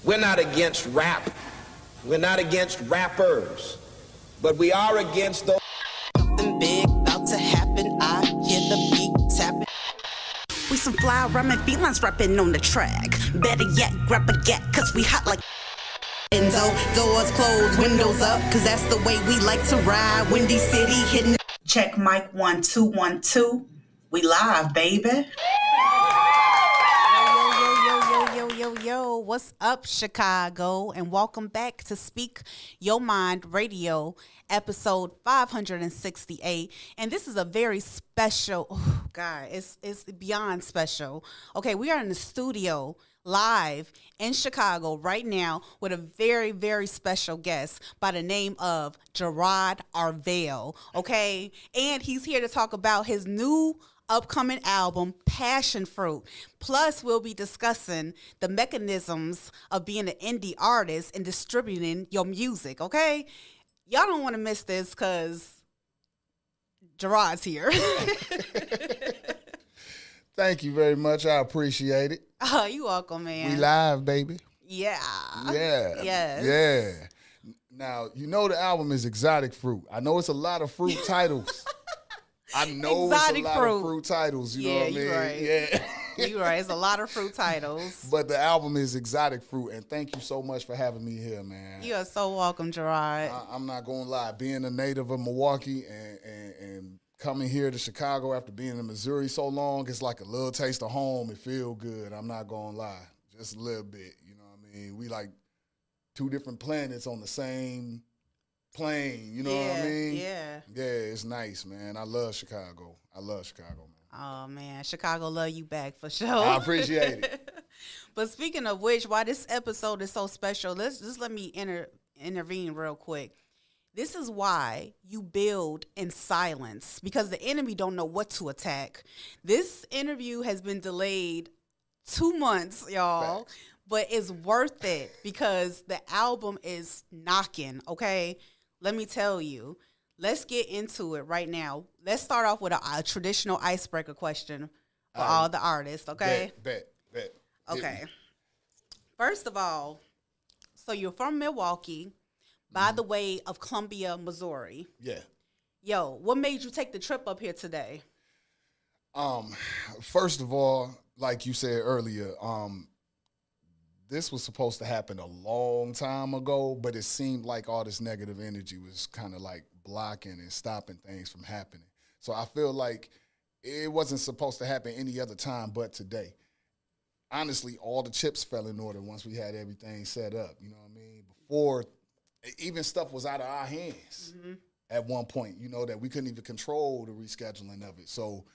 We're not against rap. We're not against rappers. But we are against those. Something big about to happen. I hear the beat tapping. We some fly rhyming felines rapping on the track. Better yet, grab a gat, cause we hot like. Doors closed, windows up, cause that's the way we like to ride. Windy City hitting. Check mic 1 2 1 2. We live, baby. Yo, what's up, Chicago? And welcome back to Speak Your Mind Radio, episode 568. And this is a very special, it's beyond special. Okay, we are in the studio live in Chicago right now with a very, very special guest by the name of Jerrod Arvel, okay? And he's here to talk about his new upcoming album, Passion Fruit. Plus, we'll be discussing the mechanisms of being an indie artist and distributing your music, okay? Y'all don't want to miss this because Jerrod's here. Thank you very much. I appreciate it. Oh, you welcome, man. We live, baby. Yeah. Yeah. Yes. Yeah. Now, you know the album is Exotic Fruit. I know it's a lot of fruit titles. I know Exotic it's a lot fruit. of fruit titles, you know what I mean? Right. Yeah. You're right. It's a lot of fruit titles. But the album is Exotic Fruit, and thank you so much for having me here, man. You are so welcome, Jerrod. I'm not going to lie. Being a native of Milwaukee and coming here to Chicago after being in Missouri so long, it's like a little taste of home. It feel good. I'm not going to lie. Just a little bit, you know what I mean? We like two different planets on the same plane, you know what I mean? Yeah. Yeah, it's nice, man. I love Chicago. Man. Oh, man. Chicago love you back for sure. I appreciate it. But speaking of which, why this episode is so special, let me intervene real quick. This is why you build in silence, because the enemy don't know what to attack. This interview has been delayed 2 months, y'all. Facts. But it's worth it because the album is knocking, okay? Let me tell you. Let's get into it right now. Let's start off with a traditional icebreaker question for all the artists, okay? Bet. Okay. First of all, so you're from Milwaukee, by the way of Columbia, Missouri. Yeah. Yo, what made you take the trip up here today? First of all, like you said earlier, this was supposed to happen a long time ago, but it seemed like all this negative energy was kind of like blocking and stopping things from happening. So I feel like it wasn't supposed to happen any other time but today. Honestly, all the chips fell in order once we had everything set up. You know what I mean? Before, even stuff was out of our hands at one point, you know, that we couldn't even control the rescheduling of it. So,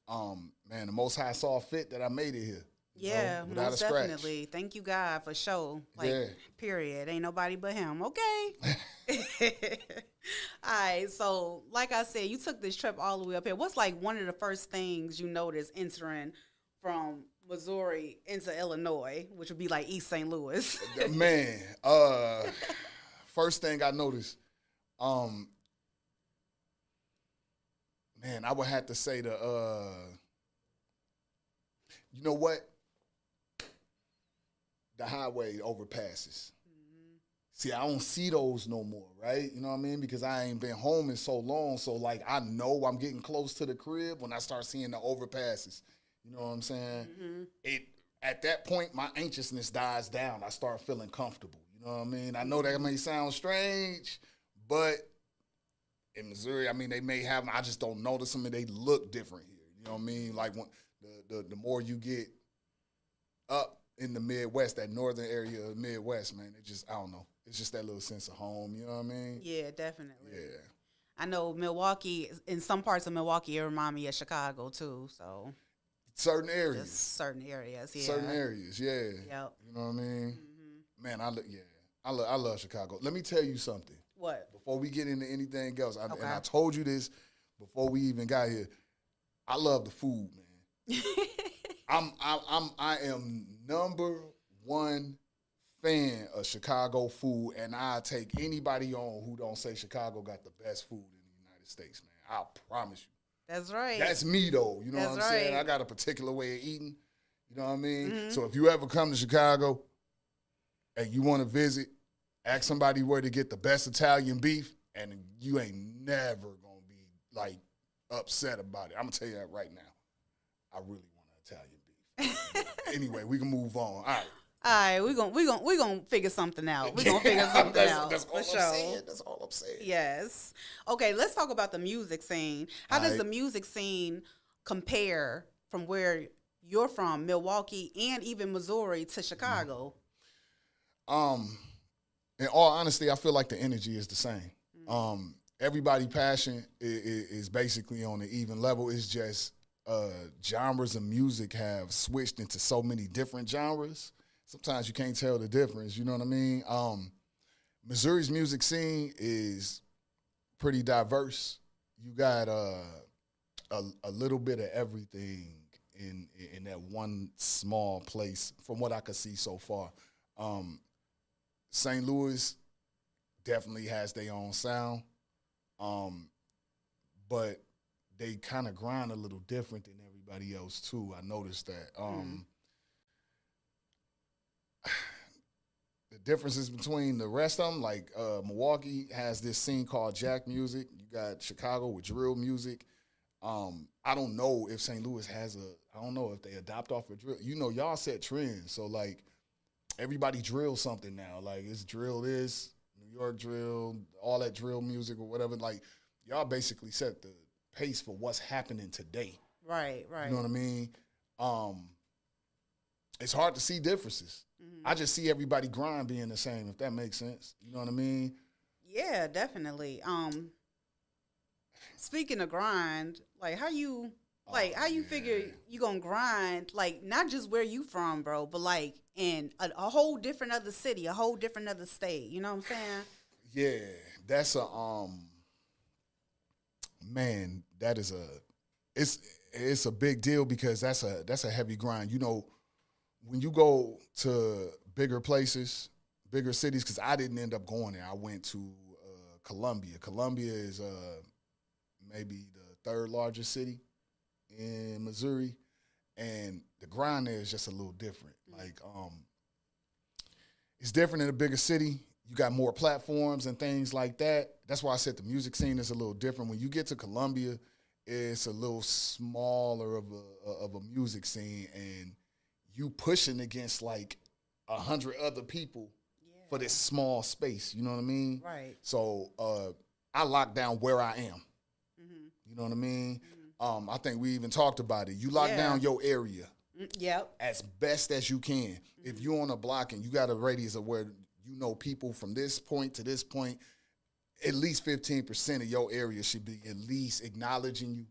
man, the Most High saw fit that I made it here. Yeah, without most a scratch. definitely. Thank you, God, for sure. Like, Yeah. period. Ain't nobody but him. Okay. All right. So, like I said, you took this trip all the way up here. What's like one of the first things you noticed entering from Missouri into Illinois, which would be like East St. Louis? Man, first thing I noticed, man, I would have to say you know what? The highway overpasses. See, I don't see those no more, right? You know what I mean? Because I ain't been home in so long. So, like, I know I'm getting close to the crib when I start seeing the overpasses. You know what I'm saying? At that point, my anxiousness dies down. I start feeling comfortable. You know what I mean? I know that may sound strange, but in Missouri, I mean, they may have them. I just don't notice them, and they look different here. You know what I mean? Like, when the more you get up in the Midwest, that northern area of the Midwest, man, it just, I don't know. It's just that little sense of home, you know what I mean? Yeah, definitely. Yeah. I know Milwaukee, in some parts of Milwaukee, it remind me of Chicago, too, so. Certain areas. Just certain areas, yeah. Certain areas, yeah. Yep. You know what I mean? Man, I love Chicago. Let me tell you something. What? Before we get into anything else, Okay. and I told you this before we even got here, I love the food, man. I am number one fan of Chicago food, and I take anybody on who don't say Chicago got the best food in the United States, man. I promise you. That's right. That's me, though. You know That's what I'm saying? right. I got a particular way of eating. You know what I mean? Mm-hmm. So if you ever come to Chicago, and you want to visit, ask somebody where to get the best Italian beef, and you ain't never going to be, like, upset about it. I'm going to tell you that right now. I really want an Italian beef. Anyway, we can move on. All right. All right, we gonna figure something out. We're gonna figure something out. That's all for I'm sure. saying. That's all I'm saying. Yes. Okay, let's talk about the music scene. How does the music scene compare from where you're from, Milwaukee, and even Missouri, to Chicago? In all honesty, I feel like the energy is the same. Everybody passion is basically on an even level. It's just genres of music have switched into so many different genres. Sometimes you can't tell the difference, you know what I mean? Missouri's music scene is pretty diverse. You got a little bit of everything in that one small place from what I could see so far. St. Louis definitely has their own sound, but they kind of grind a little different than everybody else too. I noticed that. The differences between the rest of them, like Milwaukee has this scene called Jack music. You got Chicago with drill music. I don't know if St. Louis has I don't know if they adopt off of drill. You know, y'all set trends. So, like, everybody drills something now. Like, it's drill this, New York drill, all that drill music or whatever. Like, y'all basically set the pace for what's happening today. Right. You know what I mean? It's hard to see differences. I just see everybody grind being the same, if that makes sense. You know what I mean? Yeah, definitely. Speaking of grind, like how you figure you gonna grind, like not just where you from, bro, but like in a whole different other city, a whole different other state. You know what I'm saying? Yeah, that's man, that is it's a big deal because that's a heavy grind. You know, when you go to bigger places, bigger cities, because I didn't end up going there. I went to Columbia. Columbia is maybe the third largest city in Missouri, and the grind there is just a little different. Like, it's different in a bigger city. You got more platforms and things like that. That's why I said the music scene is a little different. When you get to Columbia, it's a little smaller of a music scene, and you pushing against like 100 other people for this small space. You know what I mean? Right. So I lock down where I am. You know what I mean? I think we even talked about it. You lock down your area. Yep. As best as you can. If you're on a block and you got a radius of where you know people from this point to this point, at least 15% of your area should be at least acknowledging you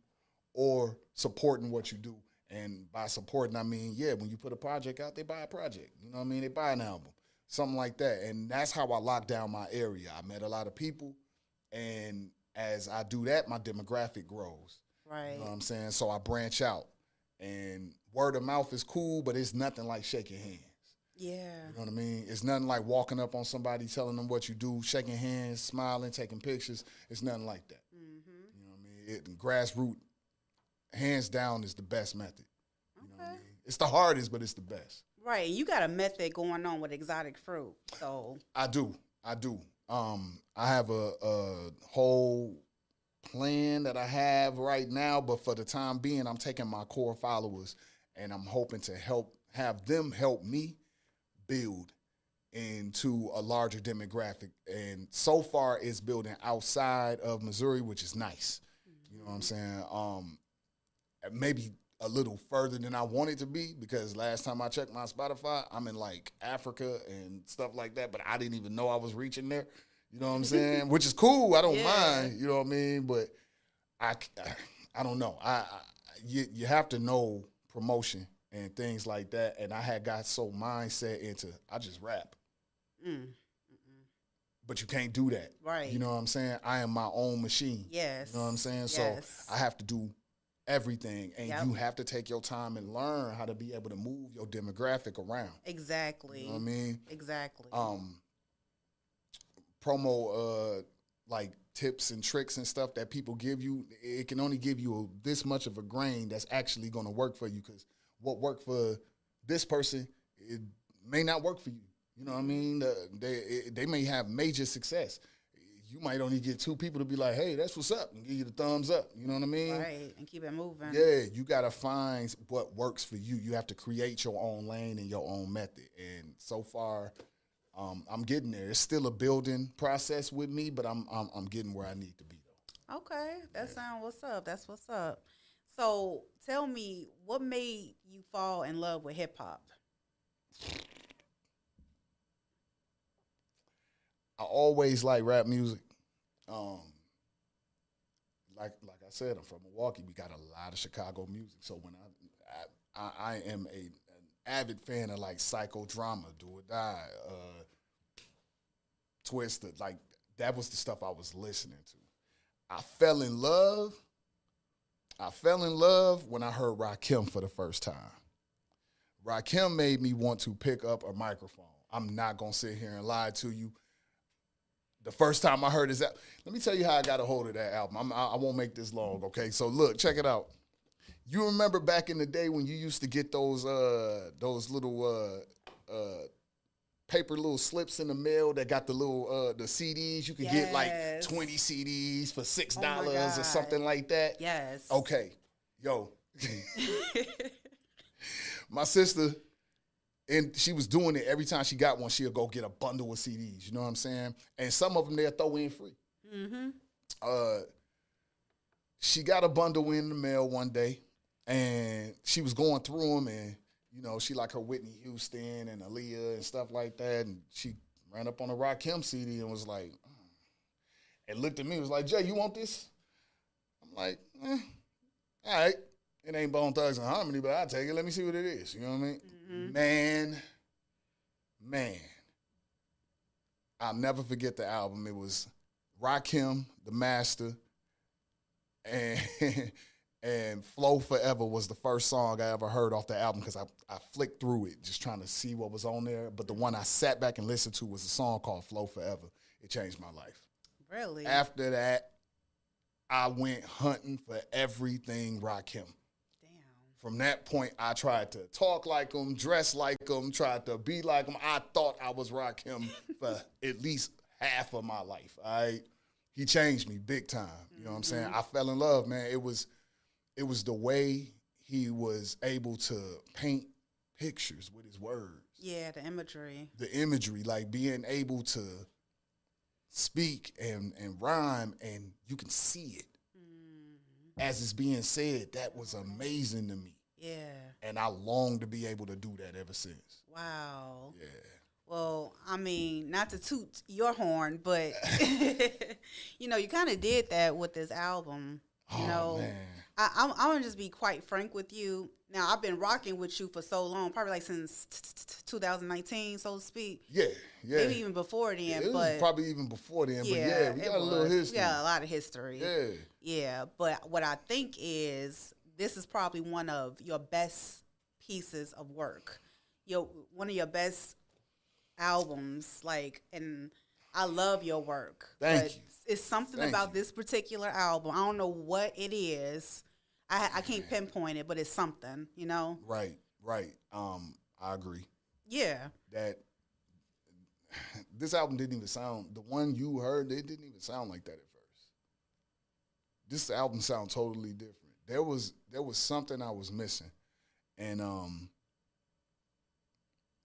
or supporting what you do. And by supporting, I mean, when you put a project out, they buy a project. You know what I mean? They buy an album, something like that. And that's how I lock down my area. I met a lot of people, and as I do that, my demographic grows. Right. You know what I'm saying? So I branch out. And word of mouth is cool, but it's nothing like shaking hands. Yeah. You know what I mean? It's nothing like walking up on somebody, telling them what you do, shaking hands, smiling, taking pictures. It's nothing like that. You know what I mean? Grassroots, hands down, is the best method. You know what I mean? It's the hardest, but it's the best. Right. You got a method going on with exotic fruit. So I do. I have a whole plan that I have right now, but for the time being, I'm taking my core followers and I'm hoping to have them help me build into a larger demographic. And so far, it's building outside of Missouri, which is nice. You know what I'm saying? Maybe a little further than I want it to be, because last time I checked my Spotify, I'm in like Africa and stuff like that, but I didn't even know I was reaching there. You know what I'm saying? Which is cool. I don't mind. You know what I mean? But I don't know. You have to know promotion and things like that. And I had got so mindset into I just rap. But you can't do that. Right. You know what I'm saying? I am my own machine. Yes. You know what I'm saying? Yes. So I have to do everything. And you have to take your time and learn how to be able to move your demographic around. Exactly. You know what I mean? Exactly. Promo like tips and tricks and stuff that people give you, it can only give you this much of a grain that's actually going to work for you, because what worked for this person, it may not work for you. You know what I mean? They may have major success. You might only get 2 people to be like, hey, that's what's up, and give you the thumbs up. You know what I mean? Right, and keep it moving. Yeah, you got to find what works for you. You have to create your own lane and your own method. And so far, I'm getting there. It's still a building process with me, but I'm getting where I need to be, though. Okay, that's what's up. That's what's up. So tell me, what made you fall in love with hip hop? I always like rap music. Like I said, I'm from Milwaukee. We got a lot of Chicago music. So when I am an avid fan of like psychodrama, Do or Die, Twisted. Like that was the stuff I was listening to. I fell in love when I heard Rakim for the first time. Rakim made me want to pick up a microphone. I'm not gonna sit here and lie to you. The first time I heard his album, let me tell you how I got a hold of that album. I won't make this long, okay? So look, check it out. You remember back in the day when you used to get those little paper little slips in the mail that got the little the CDs? You could get like 20 CDs for $6 or something like that. Yes. Okay, yo, my sister. And she was doing it every time she got one. She'll go get a bundle of CDs. You know what I'm saying? And some of them they'll throw in free. Mm-hmm. She got a bundle in the mail one day, and she was going through them, and you know she like her Whitney Houston and Aaliyah and stuff like that. And she ran up on a Rakim CD and was like, and looked at me and was like, Jay, you want this? I'm like, all right. It ain't Bone Thugs and Harmony, but I'll take it. Let me see what it is. You know what I mean? Mm-hmm. Man. I'll never forget the album. It was Rakim, The Master, and Flow Forever was the first song I ever heard off the album because I flicked through it just trying to see what was on there. But the one I sat back and listened to was a song called Flow Forever. It changed my life. Really? After that, I went hunting for everything Rakim. From that point, I tried to talk like him, dress like him, tried to be like him. I thought I was Rakim for at least half of my life. He changed me big time. You know what I'm saying? I fell in love, man. It was the way he was able to paint pictures with his words. Yeah, the imagery. The imagery, like being able to speak and rhyme, and you can see it. As it's being said, that was amazing to me. Yeah. And I long to be able to do that ever since. Wow. Yeah. Well, I mean, not to toot your horn, but, you know, you kind of did that with this album. You know, man. I'm going to just be quite frank with you. Now, I've been rocking with you for so long, probably like since 2019, so to speak. Yeah. Maybe even before then. It was probably even before then, but we got a little history. Yeah, a lot of history. Yeah. Yeah, but what I think is this is probably one of your best pieces of work. One of your best albums, like, and I love your work. Thank you. It's something about this particular album. I don't know what it is. I can't pinpoint it, but it's something, you know? Right. I agree. Yeah. That this album didn't even sound, the one you heard, it didn't even sound like that at first. This album sounds totally different. There was something I was missing. And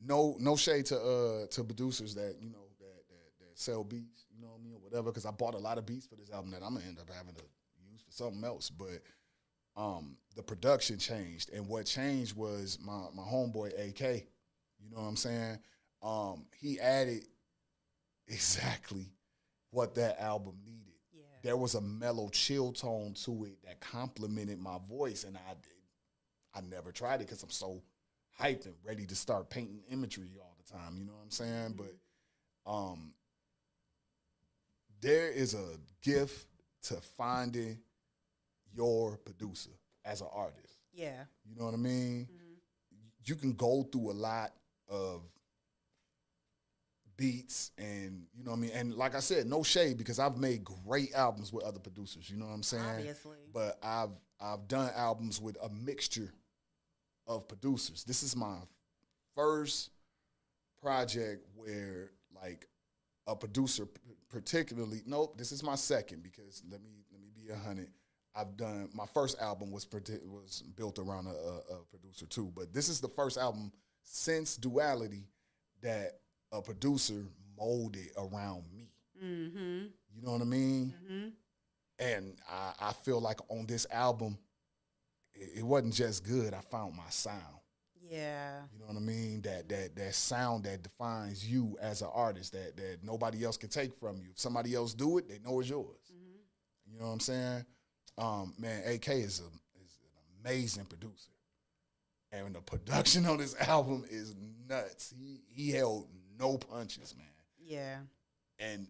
no shade to producers that, you know, that sell beats, you know what I mean, or whatever, because I bought a lot of beats for this album that I'm gonna end up having to use for something else. But the production changed, and what changed was my homeboy AK. You know what I'm saying? He added exactly what that album needed. Yeah. There was a mellow, chill tone to it that complemented my voice, and I never tried it because I'm so hyped and ready to start painting imagery all the time. You know what I'm saying? Mm-hmm. But there is a gift to finding your producer as an artist. Yeah. You know what I mean? Mm-hmm. You can go through a lot of beats and, you know what I mean? And like I said, no shade, because I've made great albums with other producers, you know what I'm saying? Obviously. But I've done albums with a mixture of producers. This is my first project where like a producer particularly, nope, this is my second because let me be 100. I've done, my first album was built around a producer too, but this is the first album since Duality that a producer molded around me. Mm-hmm. You know what I mean? Mm-hmm. And I feel like on this album, it wasn't just good. I found my sound. Yeah. You know what I mean? That sound that defines you as an artist that nobody else can take from you. If somebody else do it, they know it's yours. Mm-hmm. You know what I'm saying? Man, AK is an amazing producer. And the production on this album is nuts. He held no punches, man. Yeah. And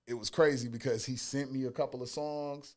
it was crazy because he sent me a couple of songs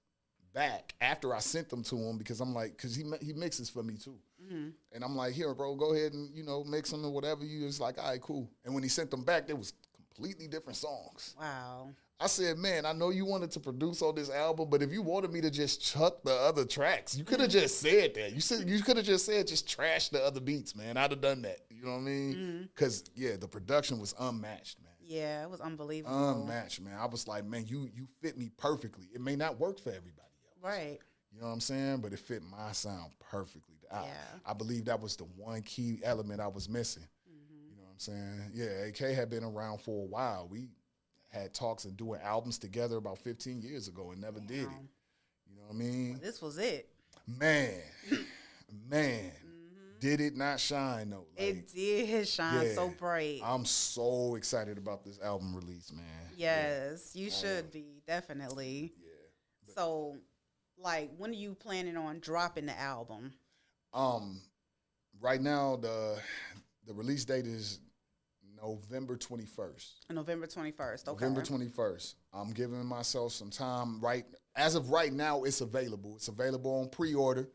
back after I sent them to him because I'm like, because he mixes for me too. Mm-hmm. And I'm like, here, bro, go ahead and, mix them or whatever. You was like, all right, cool. And when he sent them back, they was completely different songs. Wow. I said, man, I know you wanted to produce on this album, but if you wanted me to just chuck the other tracks, you could have just said that. You could have just said, just trash the other beats, man. I'd have done that. You know what I mean? Because, the production was unmatched, man. Yeah, it was unbelievable. Unmatched, man. I was like, man, you fit me perfectly. It may not work for everybody else. Right. You know what I'm saying? But it fit my sound perfectly. I believe that was the one key element I was missing. Mm-hmm. You know what I'm saying? Yeah, AK had been around for a while. We had talks and doing albums together about 15 years ago and never did it. You know what I mean? Well, this was it. Man. Did it not shine, though? Like, it did shine so bright. I'm so excited about this album release, man. Yes, you should be, definitely. Yeah. So, like, when are you planning on dropping the album? Right now, the release date is November 21st. November 21st, okay. November 21st. I'm giving myself some time. As of right now, it's available. It's available on pre-order.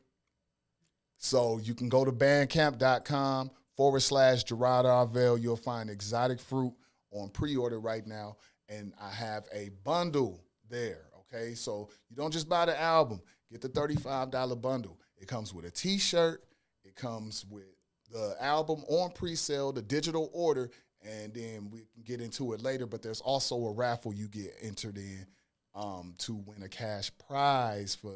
So you can go to bandcamp.com /Jerrod Arvel. You'll find Exotic Fruit on pre-order right now. And I have a bundle there, okay? So you don't just buy the album. Get the $35 bundle. It comes with a T-shirt. It comes with the album on pre-sale, the digital order, and then we can get into it later. But there's also a raffle you get entered in to win a cash prize for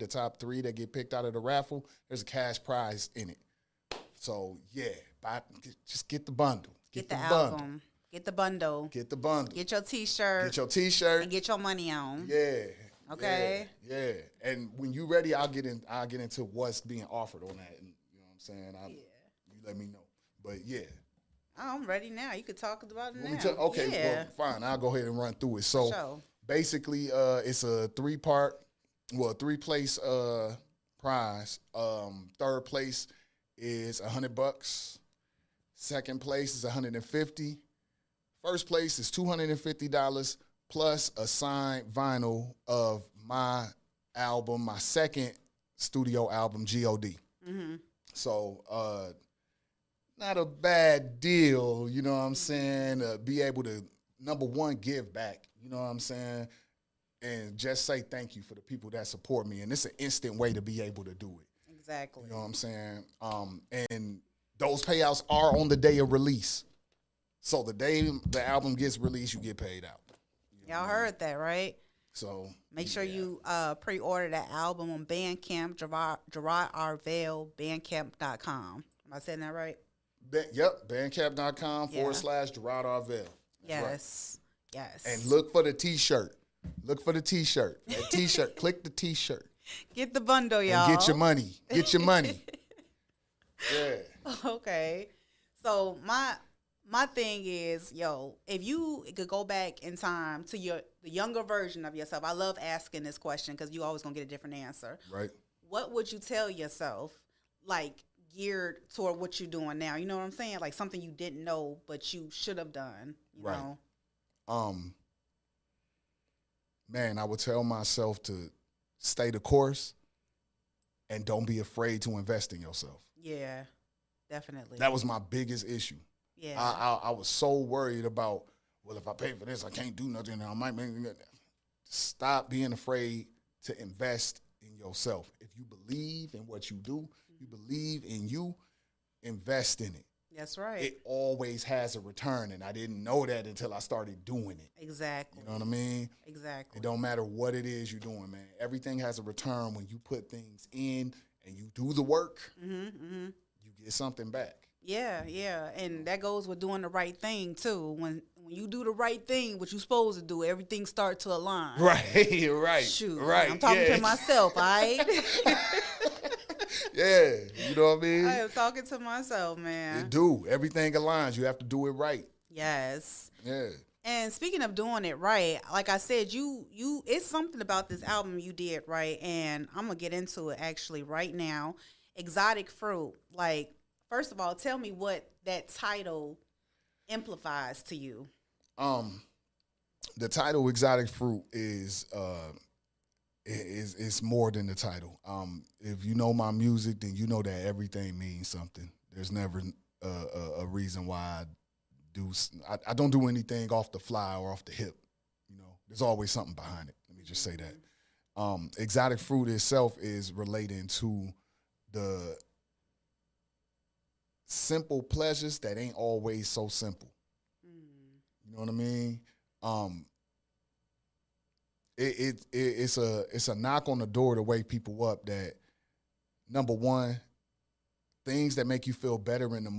the top three that get picked out of the raffle. There's a cash prize in it. So, just get the bundle. Get the album. Get the bundle. Get the bundle. Get your T-shirt. Get your T-shirt. And get your money on. Yeah. Okay. Yeah. And when you ready, I'll get into what's being offered on that. And, you know what I'm saying? You let me know. But yeah. I'm ready now. You could talk about it now. Okay, well, fine. I'll go ahead and run through it. So basically, it's a three-place prize. Third place is $100. Second place is $150. First place is $250 plus a signed vinyl of my album, my second studio album, G.O.D. Mm-hmm. So, not a bad deal, you know what I'm saying? Be able to, number one, give back, you know what I'm saying? And just say thank you for the people that support me. And it's an instant way to be able to do it. Exactly. You know what I'm saying? And those payouts are on the day of release. So the day the album gets released, you get paid out. Y'all heard that, right? So make sure you pre-order that album on Bandcamp, Jerrod Arvel, bandcamp.com. Am I saying that right? Bandcamp.com /Jerrod Arvel. Yes. Right. Yes. And look for the T-shirt. Look for the T-shirt. That T-shirt. Click the T-shirt. Get the bundle, y'all. And get your money. Get your money. Yeah. Okay. So my thing is, if you could go back in time to the younger version of yourself, I love asking this question because you always gonna get a different answer. Right. What would you tell yourself, like geared toward what you're doing now? You know what I'm saying? Like something you didn't know but you should have done. You know? Man, I would tell myself to stay the course and don't be afraid to invest in yourself. Yeah, definitely. That was my biggest issue. Yeah. I was so worried about, well, if I pay for this, I can't do nothing. I might make it. Stop being afraid to invest in yourself. If you believe in what you do, you believe in you, invest in it. That's right. It always has a return, and I didn't know that until I started doing it. Exactly. You know what I mean? Exactly. It don't matter what it is you're doing, man. Everything has a return when you put things in and you do the work. You get something back. Yeah, yeah, and that goes with doing the right thing too. When you do the right thing, what you supposed to do, everything starts to align. Right, right, Shoot, right. I'm talking to myself, all right? Yeah, you know what I mean? I am talking to myself, man. It do. Everything aligns. You have to do it right. Yes. Yeah. And speaking of doing it right, like I said, you it's something about this album you did right, and I'm gonna get into it actually right now. Exotic Fruit. Like, first of all, tell me what that title implies to you. The title Exotic Fruit is more than the title. If you know my music, then you know that everything means something. There's never a reason why I don't do anything off the fly or off the hip. You know, there's always something behind it. Let me just say that. Exotic Fruit itself is relating to the simple pleasures that ain't always so simple. You know what I mean? It's a knock on the door to wake people up that, number one, things that make you feel better in the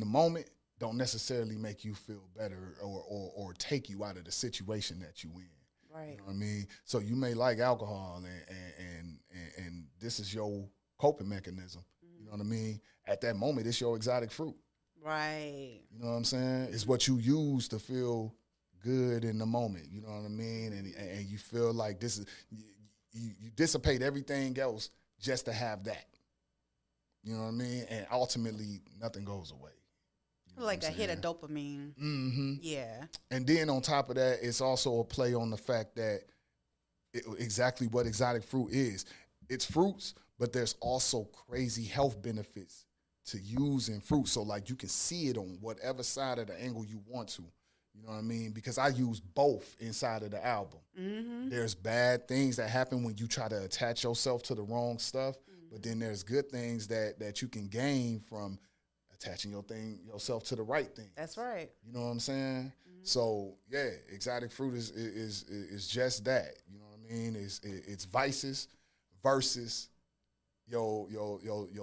moment don't necessarily make you feel better or take you out of the situation that you in. Right. You know what I mean? So you may like alcohol and this is your coping mechanism. You know what I mean? At that moment, it's your exotic fruit. Right. You know what I'm saying? It's what you use to feel good in the moment. You know what I mean? And you feel like this is you dissipate everything else just to have that. You know what I mean? And ultimately, nothing goes away. You know Like a what I'm hit of saying? dopamine. Mm-hmm. Yeah. And then on top of that, it's also a play on the fact that exactly what exotic fruit is. It's fruits, but there's also crazy health benefits to using fruit. So like you can see it on whatever side of the angle you want to. You know what I mean? Because I use both inside of the album. Mm-hmm. There's bad things that happen when you try to attach yourself to the wrong stuff, but then there's good things that you can gain from attaching yourself to the right thing. That's right. You know what I'm saying? So yeah, exotic fruit is just that. You know what I mean? It's vices versus your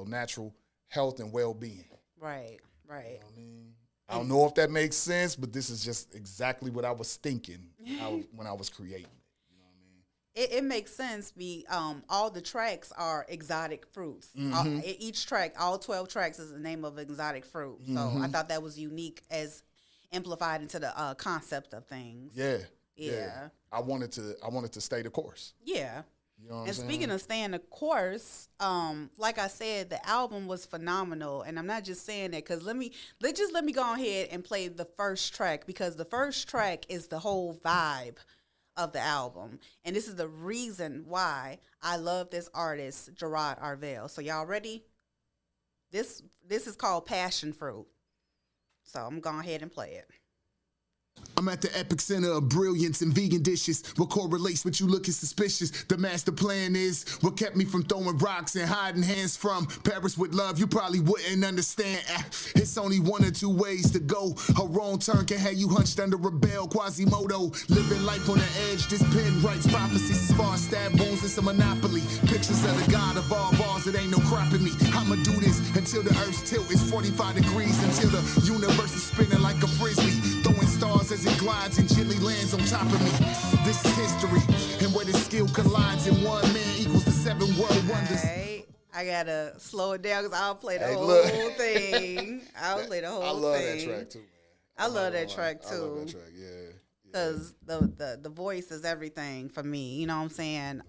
natural health and well-being. Right. Right. You know what I mean? I don't know if that makes sense, but this is just exactly what I was thinking when I was creating it. You know what I mean? It makes sense. All the tracks are exotic fruits. Each track, all 12 tracks, is the name of exotic fruit. So I thought that was unique as amplified into the concept of things. Yeah. I wanted to stay the course. Yeah. You know what I'm And saying? speaking of staying the course, like I said, the album was phenomenal, and I'm not just saying that because let me go ahead and play the first track, because the first track is the whole vibe of the album, and this is the reason why I love this artist, Jerrod Arvel. So y'all ready? This is called Passion Fruit. So I'm going ahead and play it. I'm at the epic center of brilliance and vegan dishes. What correlates with you looking suspicious? The master plan is what kept me from throwing rocks and hiding hands from Paris with love. You probably wouldn't understand. It's only one or two ways to go. A wrong turn can have you hunched under a bell. Quasimodo, living life on the edge. This pen writes prophecies as far as stab wounds. It's a monopoly. Pictures of the god of all balls. It ain't no cropping me. I'ma do this until the earth's tilt is 45 degrees. Until the universe is spinning like a frisbee. Throwing stars as it glides and gently lands on top of me. This is history, and where the skill collides in one man equals the 7 world wonders. Right. I gotta slow it down because I'll play the whole thing. I'll play the whole thing. I love that track too, man. I love that track too. I love that track, yeah. Because the voice is everything for me. You know what I'm saying?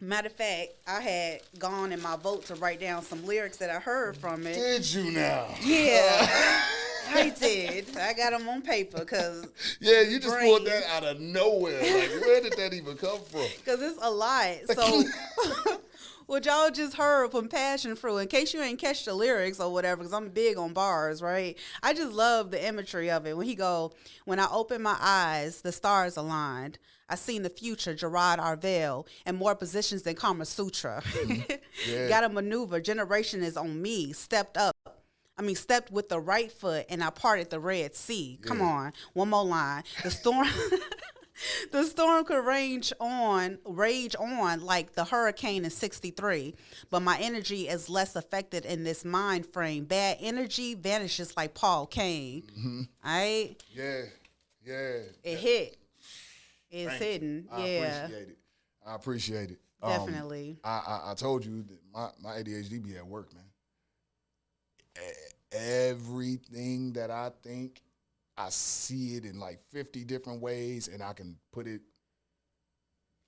Matter of fact, I had gone in my vote to write down some lyrics that I heard from it. Did you now? Yeah. I did. I got them on paper because yeah, you just pulled that out of nowhere. Like, where did that even come from? Because it's a lot. So, what y'all just heard from Passion Fruit, in case you ain't catch the lyrics or whatever, because I'm big on bars, right? I just love the imagery of it. When he go, when I open my eyes, the stars aligned. I seen the future, Jerrod Arvel, and more positions than Kama Sutra. Yeah. Got to maneuver. Generation is on me. Stepped up. stepped with the right foot, and I parted the Red Sea. Yeah. Come on, one more line. The storm, the storm could rage on like the hurricane in '63, but my energy is less affected in this mind frame. Bad energy vanishes like Paul Kane. Mm-hmm. All right? Yeah. It hit. It's hidden. Yeah. I appreciate it. Definitely. I told you that my ADHD be at work, man. Everything that I think, I see it in like 50 different ways, and I can put it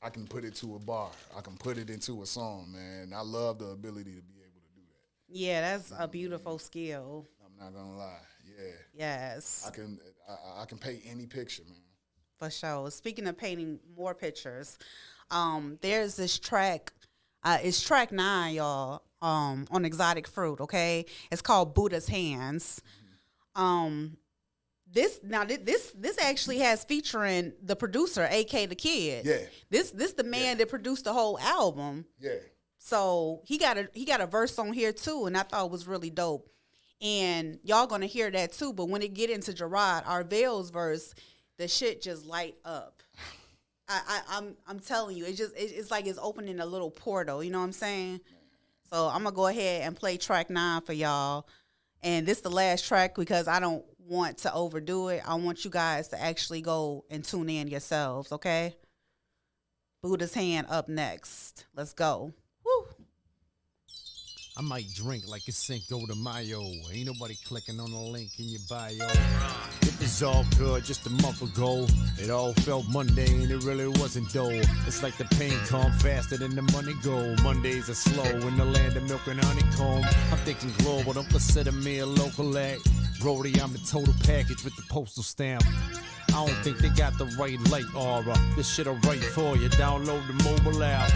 to a bar. I can put it into a song, man. I love the ability to be able to do that. Yeah, that's a beautiful skill. I'm not gonna lie. Yeah. Yes. I can paint any picture, man. For sure. Speaking of painting more pictures, there's this track. It's track 9, y'all. On Exotic Fruit. Okay, it's called Buddha's Hands. This actually has featuring the producer, AK the Kid. Yeah. This the man that produced the whole album. Yeah. So he got a verse on here too, and I thought it was really dope. And y'all gonna hear that too. But when it get into Jerrod Arvel's verse, the shit just light up. I'm telling you, it's like it's opening a little portal. You know what I'm saying? So I'm gonna go ahead and play track 9 for y'all. And this is the last track because I don't want to overdo it. I want you guys to actually go and tune in yourselves, okay? Buddha's Hand up next. Let's go. Woo. I might drink like it's Cinco de Mayo. Ain't nobody clicking on the link in your bio. It was all good just a month ago. It all felt mundane, it really wasn't dough. It's like the pain come faster than the money go. Mondays are slow in the land of milk and honeycomb. I'm thinking global, don't consider me a local act. Brody, I'm the total package with the postal stamp. I don't think they got the right light aura. This shit'll right for you. Download the mobile app.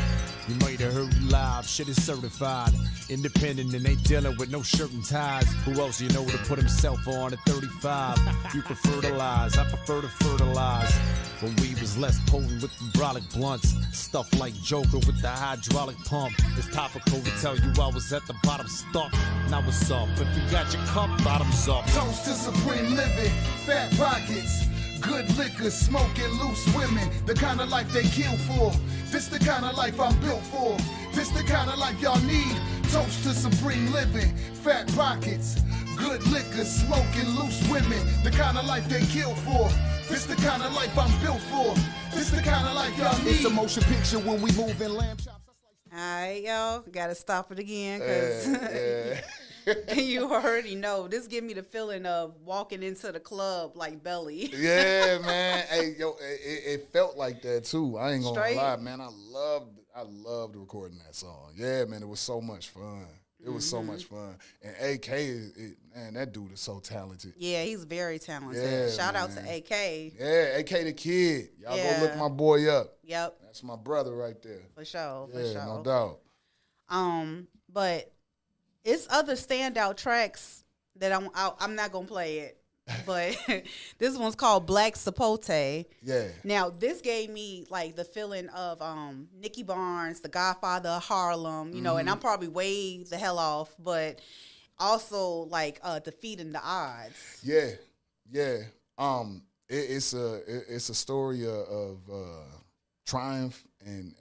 You might have heard it live, shit is certified. Independent and they dealing with no shirt and ties. Who else you know to put himself on at 35? You prefer to lies, I prefer to fertilize. When we was less potent with the brolic blunts. Stuff like Joker with the hydraulic pump. It's topical to tell you I was at the bottom stuck. Now what's up? If you got your cup, bottoms up. Toast to supreme living, fat pockets, good liquor, smoking loose women. The kind of life they kill for. This the kind of life I'm built for. This the kind of life y'all need. Toast to supreme living, fat pockets, good liquor, smoking loose women. The kind of life they kill for. This the kind of life I'm built for. This the kind of life y'all need. It's a motion picture when we move in lamb chops. All right, y'all. Got to stop it again because you already know. This give me the feeling of walking into the club like Belly. Yeah, man. Hey, yo, it felt like that too. I ain't gonna Straight. lie, man. I loved recording that song. Yeah, man. It was so much fun. It was so much fun. And AK man, that dude is so talented. Yeah, he's very talented. Yeah, Shout out to man. AK. Yeah, AK the Kid. Y'all Yeah. go look my boy up. Yep, That's my brother right there. for sure. For Yeah, sure. no doubt. But it's other standout tracks that I'm not gonna play it. But this one's called Black Sapote. Yeah. Now, this gave me like the feeling of Nicky Barnes, the Godfather of Harlem, you know, and I'm probably way the hell off, but also like Defeating the Odds. Yeah. Yeah. It's a story of triumph and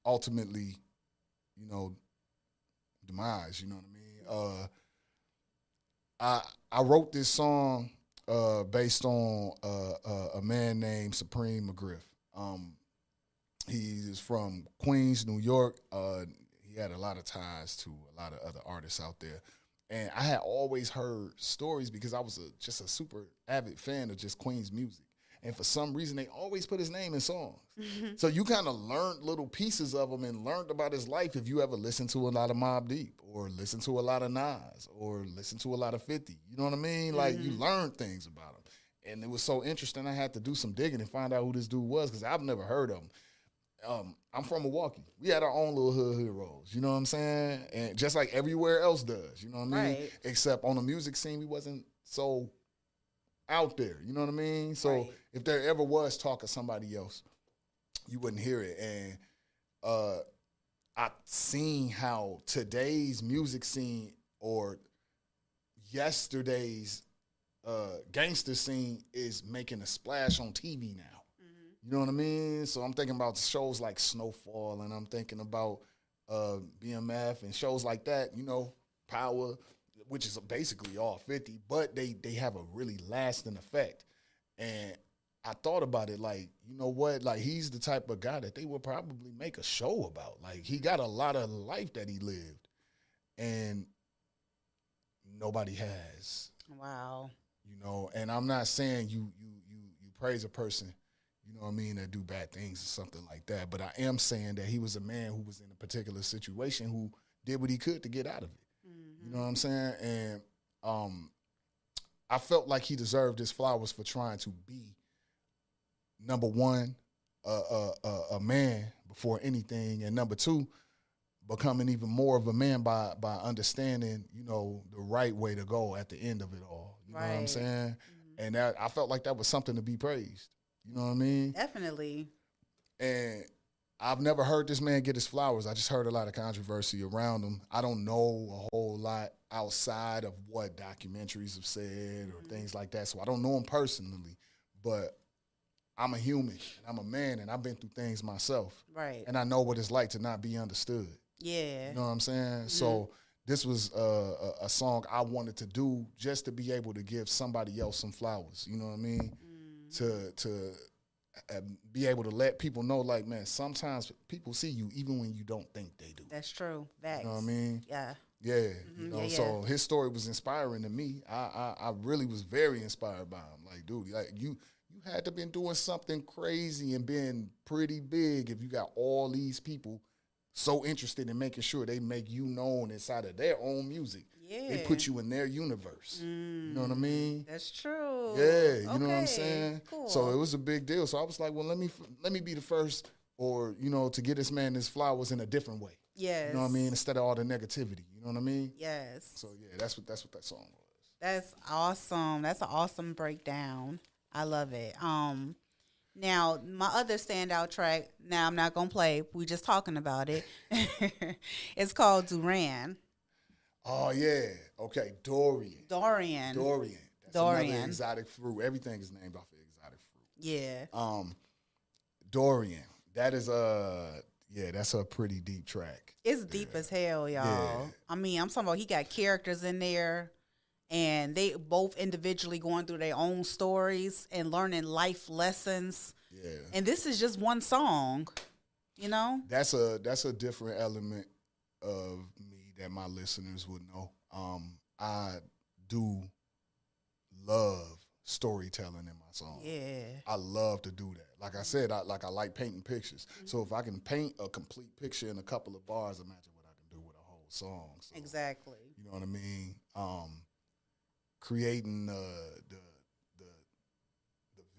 ultimately, you know, demise, you know what I mean? I wrote this song based on a man named Supreme McGriff. He is from Queens, New York. He had a lot of ties to a lot of other artists out there. And I had always heard stories because I was just a super avid fan of just Queens music. And for some reason, they always put his name in songs. So you kind of learned little pieces of him and learned about his life if you ever listened to a lot of Mobb Deep or listened to a lot of Nas or listened to a lot of 50. You know what I mean? Like, you learned things about him. And it was so interesting. I had to do some digging and find out who this dude was because I've never heard of him. I'm from Milwaukee. We had our own little hood heroes. You know what I'm saying? And just like everywhere else does. You know what I mean? Right. Except on the music scene, we wasn't so out there. You know what I mean? So Right. if there ever was talk of somebody else, you wouldn't hear it. And I seen how today's music scene or yesterday's gangster scene is making a splash on TV now. You know what I mean? So I'm thinking about shows like Snowfall, and I'm thinking about BMF and shows like that, you know, Power, which is basically all 50, but they have a really lasting effect. And I thought about it like, you know what? Like, he's the type of guy that they would probably make a show about. Like, he got a lot of life that he lived, and nobody has. Wow. You know, and I'm not saying you praise a person, you know what I mean, that do bad things or something like that. But I am saying that he was a man who was in a particular situation who did what he could to get out of it. You know what I'm saying? And I felt like he deserved his flowers for trying to be, number one, a man before anything, and number two, becoming even more of a man by understanding, you know, the right way to go at the end of it all. You know what I'm saying? And that, I felt like that was something to be praised. You know what I mean? Definitely. And I've never heard this man get his flowers. I just heard a lot of controversy around him. I don't know a whole lot outside of what documentaries have said or things like that. So I don't know him personally, but I'm a human, and I'm a man, and I've been through things myself. Right. And I know what it's like to not be understood. Yeah. You know what I'm saying? So this was a song I wanted to do just to be able to give somebody else some flowers. You know what I mean? To be able to let people know, like, man, sometimes people see you even when you don't think they do. That's true. Facts. You know what I mean? Yeah. Yeah. You know, so his story was inspiring to me. I really was very inspired by him. Like, dude, like you had to been doing something crazy and being pretty big if you got all these people so interested in making sure they make you known inside of their own music. Yeah. They put you in their universe. You know what I mean? That's true. Yeah, you know what I'm saying? Cool. So it was a big deal. So I was like, well, let me be the first, or, you know, to get this man his flowers in a different way. Yes. You know what I mean? Instead of all the negativity. You know what I mean? Yes. So yeah, that's what that song was. That's awesome. That's an awesome breakdown. I love it. Now, my other standout track, now I'm not going to play. We just talking about it. It's called Duran. Oh, yeah. Okay, Dorian. Dorian. That's Dorian. another exotic fruit. Everything is named off of exotic fruit. Yeah. Dorian. That is that's a pretty deep track. It's deep as hell, y'all. Yeah. I mean, I'm talking about he got characters in there, and they both individually going through their own stories and learning life lessons. Yeah. And this is just one song, you know? That's a different element of me that my listeners would know. I do love storytelling in my songs. Yeah. I love to do that. Like I said, I like painting pictures. So if I can paint a complete picture in a couple of bars, imagine what I can do with a whole song. So, Exactly. you know what I mean? Creating the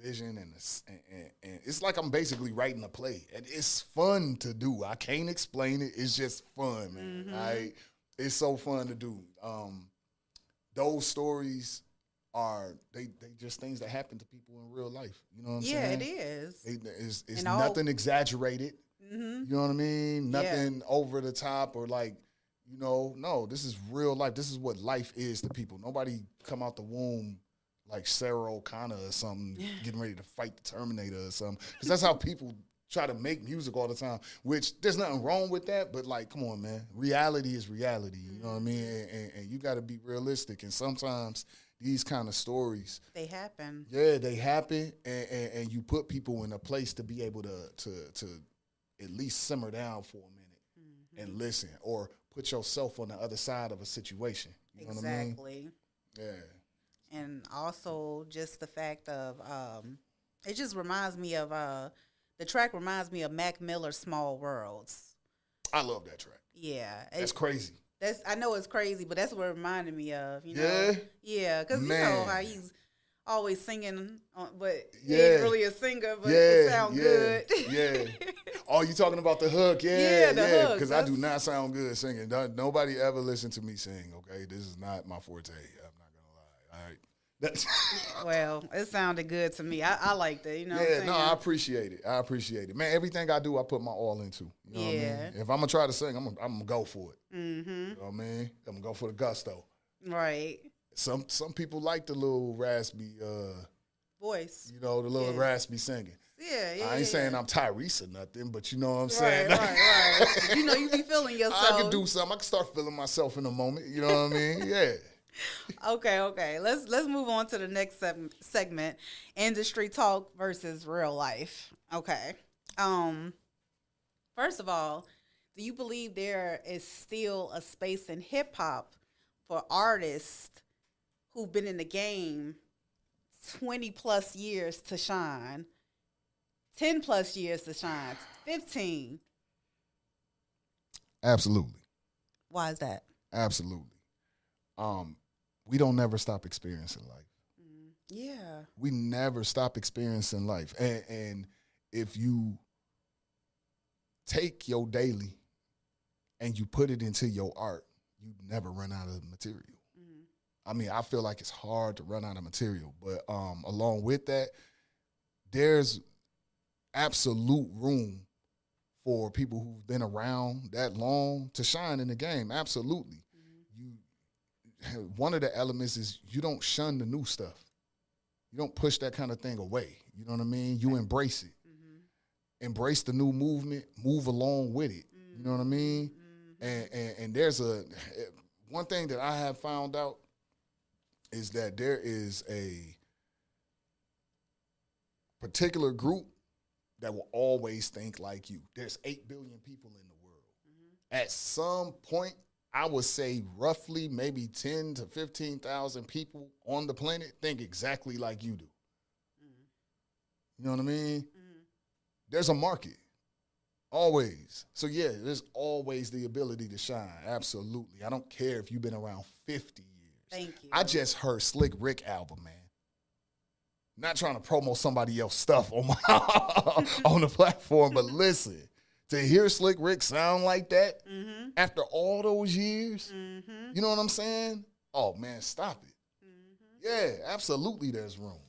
vision and it's like I'm basically writing a play, and it's fun to do. I can't explain it. It's just fun, man. Right? It's so fun to do. Those stories are they just things that happen to people in real life. You know what I'm saying? Yeah, it is. It's nothing exaggerated. Mm-hmm. You know what I mean? Nothing over the top or like, you know, no, this is real life. This is what life is to people. Nobody come out the womb like Sarah O'Connor or something, getting ready to fight the Terminator or something. Because that's how people try to make music all the time, which there's nothing wrong with that. But, like, come on, man. Reality is reality. You know what I mean? And you got to be realistic. And sometimes these kind of stories, They happen. yeah, they happen. And you put people in a place to be able to at least simmer down for a minute and listen, or put yourself on the other side of a situation. You know what I mean? Exactly. Yeah. And also just the fact of it just reminds me of the track reminds me of Mac Miller's Small Worlds. I love that track. Yeah. That's crazy. I know it's crazy, but that's what it reminded me of, you know. Yeah? Yeah, because you know Man. how he's always singing, but he Yeah. ain't really a singer, but Yeah, it sound yeah, good. yeah. Oh, you talking about the hook? Yeah, Yeah, the hook. Because I do not sound good singing. Nobody ever listen to me sing, okay? This is not my forte. I'm not going to lie, all right? Well, it sounded good to me. I liked it. You know what I'm Yeah, saying? no, I appreciate it. I appreciate it. Man, everything I do, I put my all into. You know what I mean? If I'm going to try to sing, I'm going to go for it. Mm-hmm. You know what I mean? I'm going to go for the gusto. Right. Some people like the little raspy, Voice. you know, the little raspy singing. Yeah. I ain't saying I'm Tyrese or nothing, but you know what I'm saying? Right. You know, you be feeling yourself. I can do something. I can start feeling myself in a moment. You know what I mean? Yeah. Okay. Let's move on to the next segment: industry talk versus real life. Okay. First of all, do you believe there is still a space in hip hop for artists who've been in the game 20 plus years to shine, 10 plus years to shine, 15? Absolutely. Why is that? Absolutely. We don't never stop experiencing life. Yeah. We never stop experiencing life. And if you take your daily and you put it into your art, you never run out of material. I mean, I feel like it's hard to run out of material, but along with that, there's absolute room for people who've been around that long to shine in the game. Absolutely. One of the elements is you don't shun the new stuff. You don't push that kind of thing away. You know what I mean? You embrace it. Embrace the new movement, move along with it. You know what I mean? And there's one thing that I have found out is that there is a particular group that will always think like you. There's 8 billion people in the world. At some point, I would say roughly maybe 10 to 15,000 people on the planet think exactly like you do. You know what I mean? There's a market. Always. So, yeah, there's always the ability to shine. Absolutely. I don't care if you've been around 50 years. Thank you. I just heard Slick Rick album, man. Not trying to promote somebody else's stuff on my on the platform, but listen, to hear Slick Rick sound like that after all those years, you know what I'm saying? Oh, man, stop it. Yeah, absolutely there's room.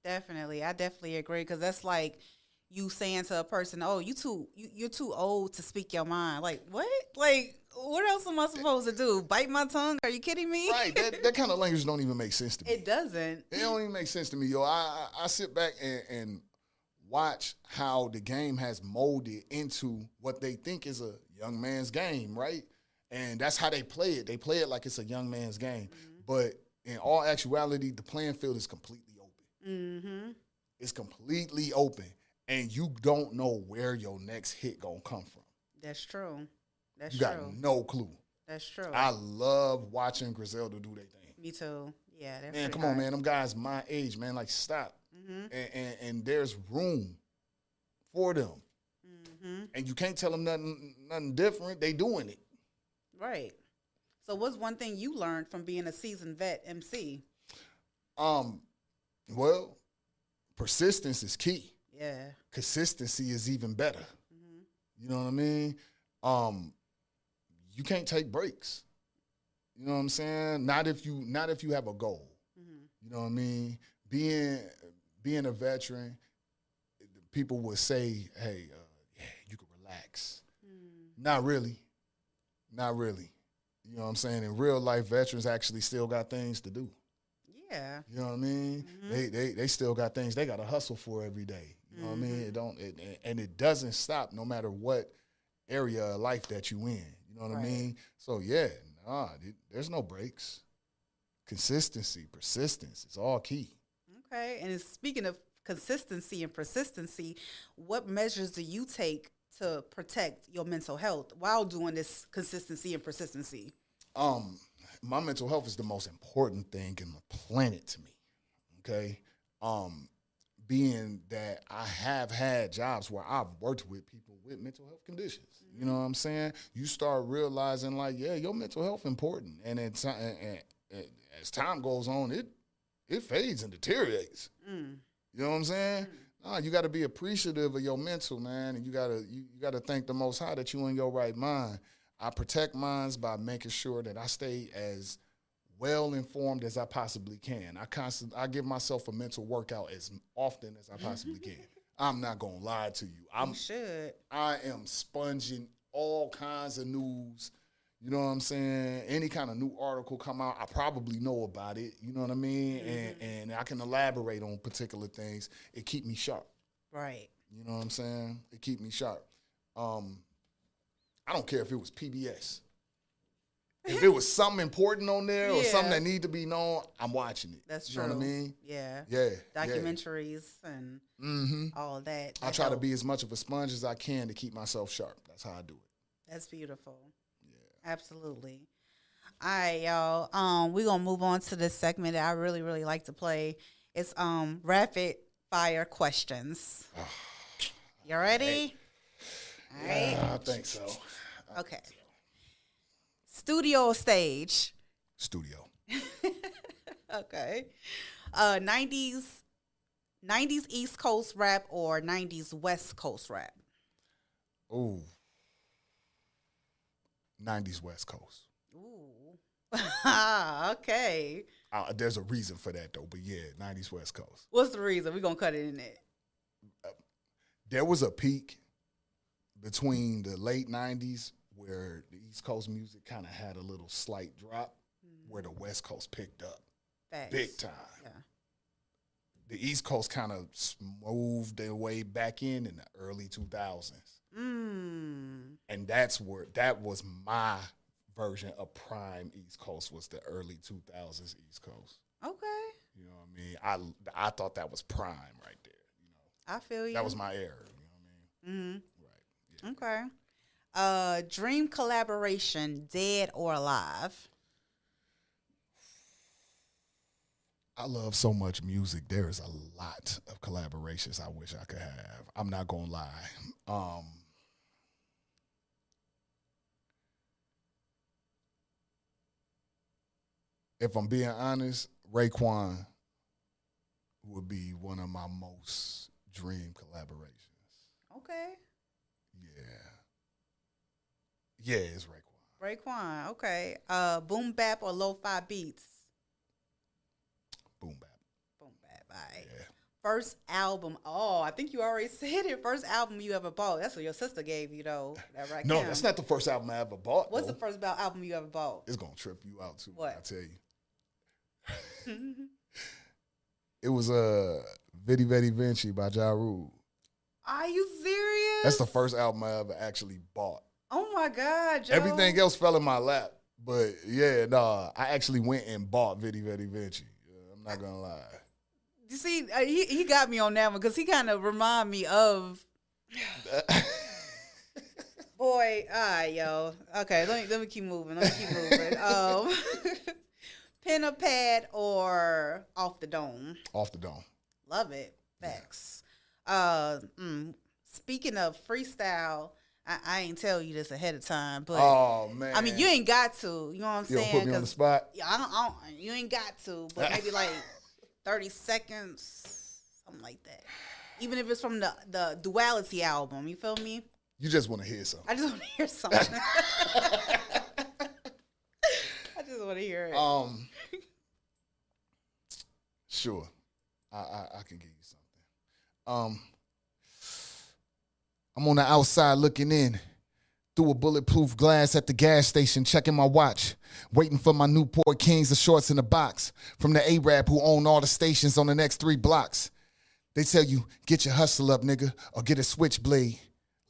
Definitely. I definitely agree, because that's like you saying to a person, oh, you're too old to speak your mind. Like, what? Like, what else am I supposed to do? Bite my tongue? Are you kidding me? Right. That kind of language don't even make sense to me. It doesn't. It don't even make sense to me, yo. I sit back and watch how the game has molded into what they think is a young man's game, right? And that's how they play it. They play it like it's a young man's game. But in all actuality, the playing field is completely open. It's completely open. And you don't know where your next hit gonna come from. That's true. That's you true. got no clue. That's true. I love watching Griselda do their thing. Me too. Yeah. Man, come on, man. Them guys my age, man. Like, stop. And there's room for them. And you can't tell them nothing different. They doing it. Right. So what's one thing you learned from being a seasoned vet MC? Well, persistence is key. Yeah. Consistency is even better. You know what I mean? You can't take breaks. You know what I'm saying? Not if you have a goal. You know what I mean? Being a veteran, people would say, hey, yeah, you can relax. Not really. Not really. You know what I'm saying? In real life, veterans actually still got things to do. Yeah. You know what I mean? They still got things they got to hustle for every day. You know what I mean? It doesn't stop no matter what area of life that you in. You know what I mean? So yeah, there's no breaks. Consistency, persistence, it's all key. Okay. And speaking of consistency and persistency, what measures do you take to protect your mental health while doing this consistency and persistency? My mental health is the most important thing in the planet to me. Okay. Being that I have had jobs where I've worked with people with mental health conditions. You know what I'm saying? You start realizing, like, yeah, your mental health important. And as time goes on, it fades and deteriorates. You know what I'm saying? You got to be appreciative of your mental, man, and you got to thank the Most High that you in your right mind. I protect mine by making sure that I stay as well informed as I possibly can. I give myself a mental workout as often as I possibly can. I'm not gonna lie to you. You should. I am sponging all kinds of news. You know what I'm saying? Any kind of new article come out, I probably know about it. You know what I mean? And I can elaborate on particular things. It keep me sharp. Right. You know what I'm saying? It keep me sharp. I don't care if it was PBS. If it was something important on there or something that need to be known, I'm watching it. That's you true. know what I mean? Yeah. Yeah. Documentaries and all of that. I try to be as much of a sponge as I can to keep myself sharp. That's how I do it. That's beautiful. Yeah. Absolutely. All right, y'all. We're gonna move on to this segment that I really, really like to play. It's rapid fire questions. You ready? All right. Yeah, I think so. Okay. Studio or stage? Studio. Okay. 90s East Coast rap or 90s West Coast rap? Ooh. 90s West Coast. Ooh. Okay. There's a reason for that, though. But, yeah, 90s West Coast. What's the reason? We're going to cut it in there. There was a peak between the late 90s where the East Coast music kind of had a little slight drop where the West Coast picked up. Facts. Big time. Yeah. The East Coast kind of moved their way back in the early 2000s. And that was my version of prime East Coast, was the early 2000s East Coast. Okay. You know what I mean? I thought that was prime right there. You know, I feel you. that was my era. You know what I mean? Right. Yeah. Okay. Dream collaboration, dead or alive? I love so much music. There is a lot of collaborations I wish I could have. I'm not gonna lie. If I'm being honest, Raekwon would be one of my most dream collaborations. Okay. Yeah, it's Raekwon. Raekwon, okay. Boom bap or lo-fi beats? Boom bap. Boom bap, all right. Yeah. First album. Oh, I think you already said it. First album you ever bought. That's what your sister gave you, though. That right No, that's not the first album I ever bought. What's though. the first album you ever bought? It's gonna trip you out too. What? I tell you. It was Vidi Vidi Vinci by Ja Rule. Are you serious? That's the first album I ever actually bought. Oh my God, Joe. Everything else fell in my lap. But yeah, nah, I actually went and bought Vidi Vidi Vinci. I'm not gonna lie. You see, he got me on that one because he kind of remind me of. Boy, all right, yo. Okay, let me keep moving. Pen or pad or off the dome? Off the dome. Love it. Facts. Speaking of freestyle, I ain't tell you this ahead of time, but Oh man. I mean, you ain't got to. You know what I'm saying? Put me on the spot. Yeah, I don't. You ain't got to, but maybe like 30 seconds, something like that. Even if it's from the Duality album, you feel me? You just want to hear something. I just want to hear something. I just want to hear it. Sure. I can give you something. I'm on the outside looking in through a bulletproof glass at the gas station, checking my watch, waiting for my Newport Kings of shorts in the box from the Arab who own all the stations on the next 3 blocks. They tell you, get your hustle up, nigga, or get a switchblade.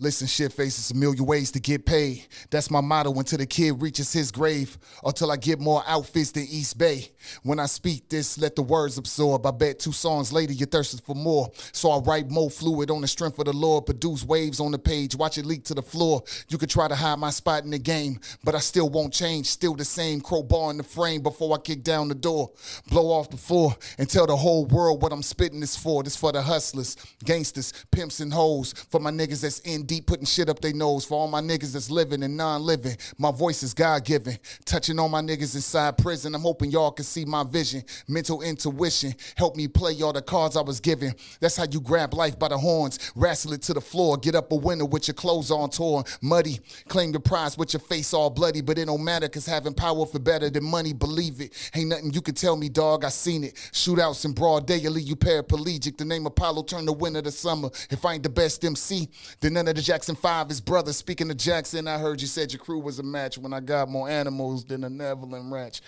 Listen, shit faces a million ways to get paid. That's my motto until the kid reaches his grave, or till I get more outfits than East Bay. When I speak this, let the words absorb. I bet 2 songs later you're thirsting for more. So I write more fluid on the strength of the Lord, produce waves on the page, watch it leak to the floor. You could try to hide my spot in the game, but I still won't change. Still the same crowbar in the frame before I kick down the door. Blow off the floor and tell the whole world what I'm spitting this for. This for the hustlers, gangsters, pimps and hoes, for my niggas that's in deep, putting shit up their nose. For all my niggas that's living and non-living, my voice is God-given. Touching on my niggas inside prison, I'm hoping y'all can see my vision. Mental intuition, help me play all the cards I was given. That's how you grab life by the horns, wrestle it to the floor, get up a winner with your clothes on torn, muddy, claim the prize with your face all bloody, but it don't matter, cause having power for better than money, believe it. Ain't nothing you can tell me, dog, I seen it. Shootouts in broad day, you leave you paraplegic. The name Apollo turned the winter to summer. If I ain't the best MC, then none of the Jackson 5 is brothers. Speaking of Jackson, I heard you said your crew was a match when I got more animals than a Neverland ranch.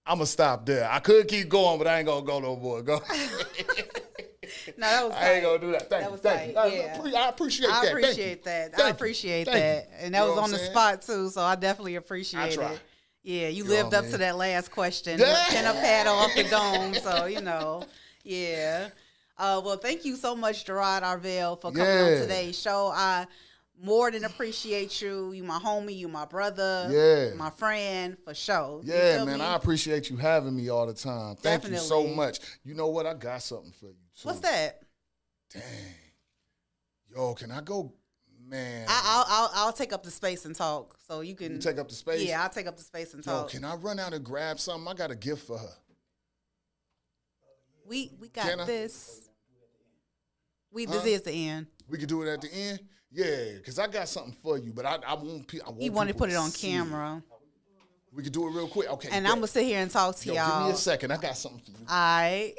I'ma stop there. I could keep going, but I ain't gonna go no more. Go. No, that was I ain't gonna do that. Thank you. I appreciate that. I appreciate that. I appreciate that. And that was on the spot too, so I definitely appreciate it. Yeah, you lived up to that last question. Pin a pad off the dome, so you know. Yeah. Well, thank you so much, Jerrod Arvel, for coming on today's show. I more than appreciate you. You my homie, you my brother, my friend, for sure. Yeah, man, I appreciate you having me all the time. Thank you so much. You know what? I got something for you, too. What's that? Dang. Yo, can I go? Man. I'll take up the space and talk, so you can. You take up the space? Yeah, I'll take up the space and talk. Yo, can I run out and grab something? I got a gift for her. We got this. This is the end. We can do it at the end? Yeah, because I got something for you, but I won't. He wanted to put it on camera. We can do it real quick. Okay. And I'm going to sit here and talk to y'all. Give me a second. I got something for you. All right.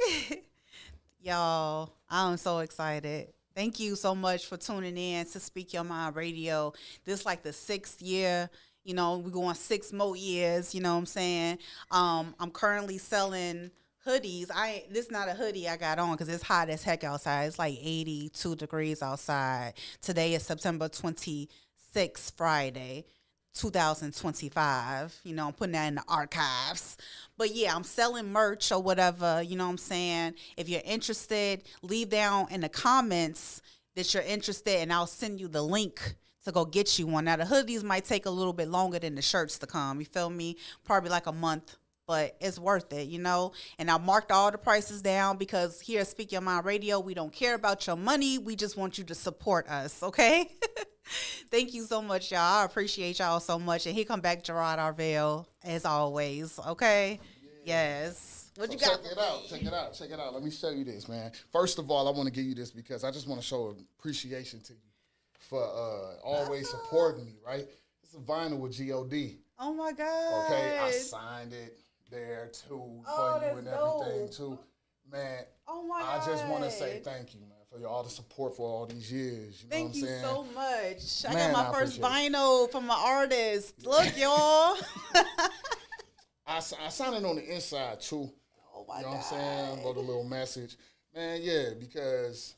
Y'all, I'm so excited. Thank you so much for tuning in to Speak Your Mind Radio. This is like the 6th year. You know, we're going 6 more years. You know what I'm saying? I'm currently selling hoodies. This is not a hoodie I got on because it's hot as heck outside. It's like 82 degrees outside. Today is September 26th, Friday, 2025. You know, I'm putting that in the archives. But yeah, I'm selling merch or whatever. You know what I'm saying? If you're interested, leave down in the comments that you're interested, and I'll send you the link to go get you one. Now, the hoodies might take a little bit longer than the shirts to come. You feel me? Probably like a month. But it's worth it, you know? And I marked all the prices down because here at Speak Your Mind Radio, we don't care about your money. We just want you to support us, okay? Thank you so much, y'all. I appreciate y'all so much. And here come back Jerrod Arvel, as always, okay? Yeah. Yes. What you got? Check it out. Let me show you this, man. First of all, I want to give you this because I just want to show appreciation to you for always supporting me, right? It's a vinyl with G.O.D. Oh, my God. Okay, I signed it there too for you and everything too, man. Oh my God! I just want to say God. thank you, man, for all the support for all these years. You know Thank what I'm you saying? so much. Man, I got my first vinyl from an artist. Look, y'all. I signed it on the inside too. Oh my God! You know what I'm saying? Wrote a little message, man. Yeah, because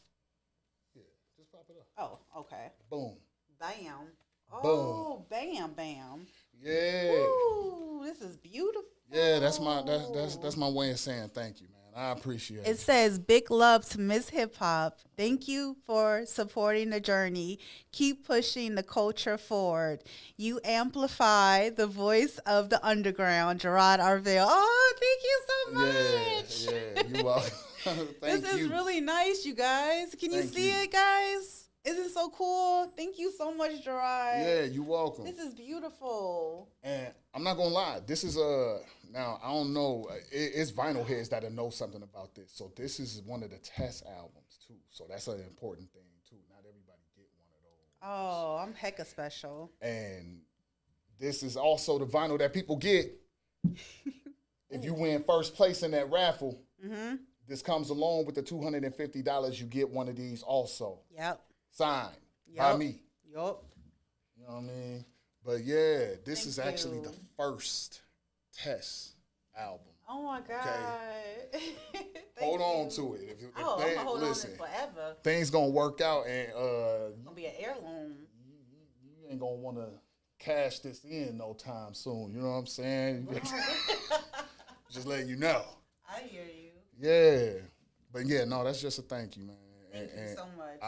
just pop it up. Oh, okay. Boom. Bam. Oh, bam, bam. Yeah. Ooh, this is beautiful. Yeah, that's my way of saying thank you, man. I appreciate it. It says, big love to MzhipHop. Thank you for supporting the journey. Keep pushing the culture forward. You amplify the voice of the underground. Jerrod Arvel. Oh, thank you so much. Yeah, you're welcome. This is really nice, you guys. Can you see it, guys? Isn't it so cool? Thank you so much, Jerrod. Yeah, you're welcome. This is beautiful. And I'm not gonna lie, this is now I don't know, it's vinyl heads that know something about this. So this is one of the test albums too. So that's an important thing too. Not everybody get one of those. Oh, I'm hecka special. And this is also the vinyl that people get if you win first place in that raffle. Mm-hmm. This comes along with the $250. You get one of these also. Yep. Signed by me. Yup. You know what I mean? But yeah, this is actually the first test album. Oh my God. Okay. Hold on to it. I'm gonna hold on to it forever. Things gonna work out and it's gonna be an heirloom. You ain't gonna wanna cash this in no time soon. You know what I'm saying? Just letting you know. I hear you. Yeah. But yeah, no, that's just a thank you, man. Thank you so much.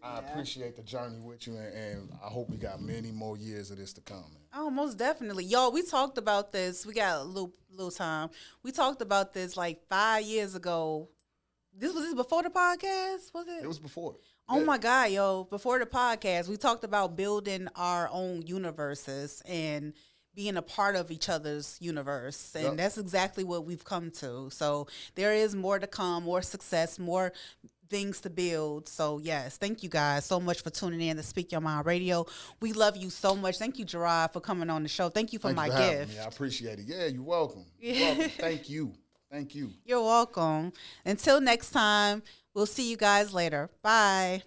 I appreciate the journey with you, and I hope we got many more years of this to come, man. Oh, most definitely. Y'all, we talked about this. We got a little time. We talked about this like 5 years ago. Was this before the podcast? Was it? It was before. Oh my God, yo, before the podcast, we talked about building our own universes and being a part of each other's universe. And that's exactly what we've come to. So there is more to come, more success, more things to build. So yes, thank you guys so much for tuning in to Speak Your Mind Radio. We love you so much. Thank you, Jerrod, for coming on the show. Thank you for my gift. Me. I appreciate it. Yeah, you're welcome. You're welcome. Thank you. Thank you. You're welcome. Until next time, we'll see you guys later. Bye.